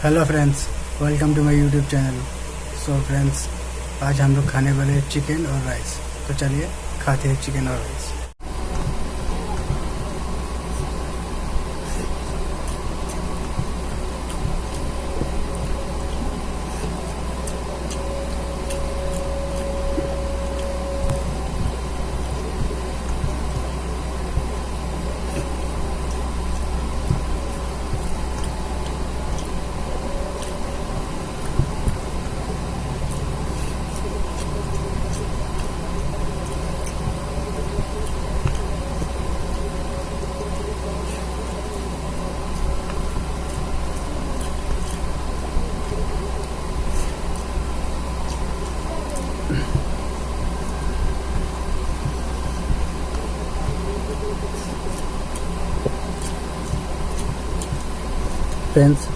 Hello friends, welcome to my YouTube channel. So friends, आज हम लोग खाने वाले हैं चिकन और राइस। तो चलिए खाते हैं चिकन और राइस। फ्रेंड्स,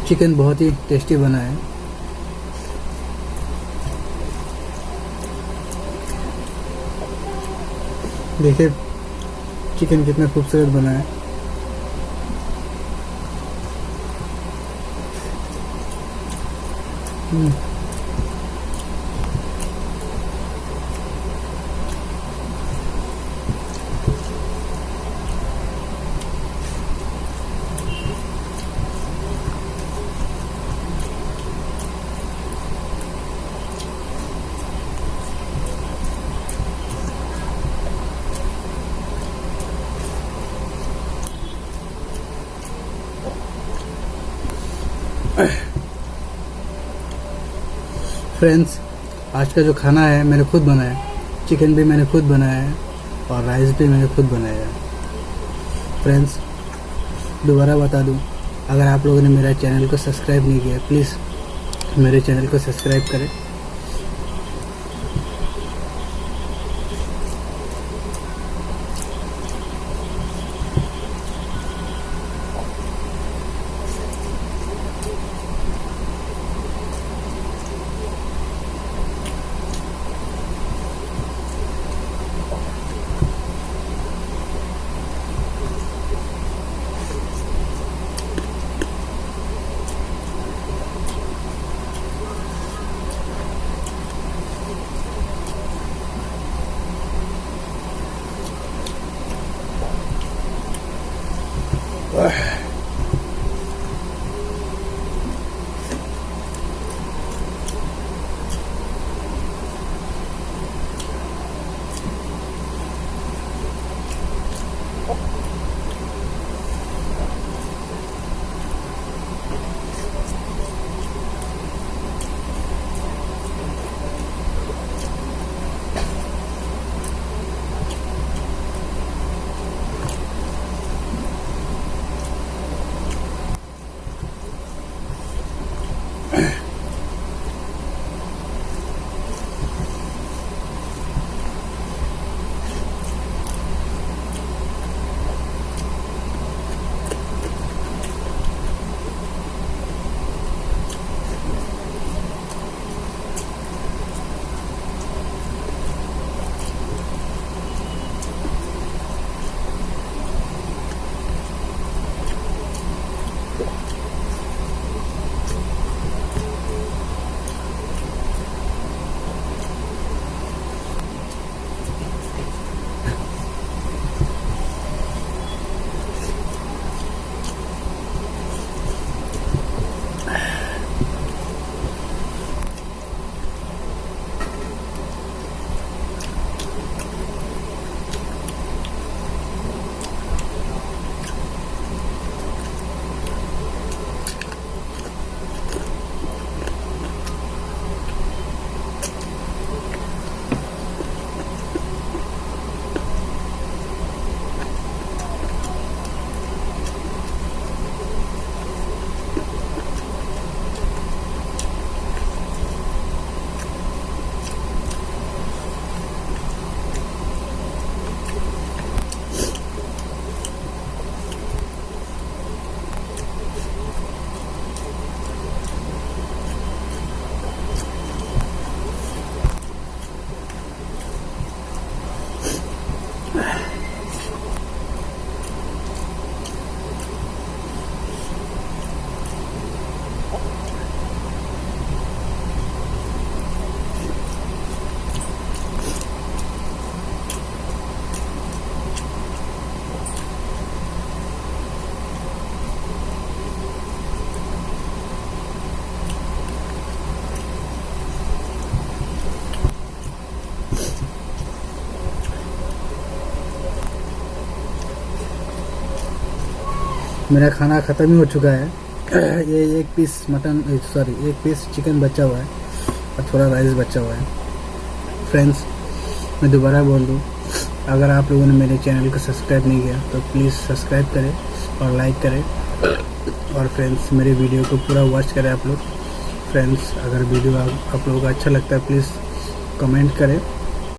चिकन बहुत ही टेस्टी बना है। देखिए चिकन कितना खूबसूरत बना है। फ्रेंड्स, आज का जो खाना है मैंने खुद बनाया। चिकन भी मैंने खुद बनाया है और राइस भी मैंने खुद बनाया है। फ्रेंड्स, दोबारा बता दूं, अगर आप लोगों ने मेरा चैनल को सब्सक्राइब नहीं किया, प्लीज़ मेरे चैनल को सब्सक्राइब करें। मेरा खाना ख़त्म ही हो चुका है। ये एक पीस चिकन बचा हुआ है और थोड़ा राइस बचा हुआ है। फ्रेंड्स, मैं दोबारा बोल दूँ, अगर आप लोगों ने मेरे चैनल को सब्सक्राइब नहीं किया तो प्लीज़ सब्सक्राइब करें और लाइक करें। और फ्रेंड्स, मेरे वीडियो को पूरा वॉच करें आप लोग। फ्रेंड्स, अगर वीडियो आप लोगों को अच्छा लगता है प्लीज़ कमेंट करें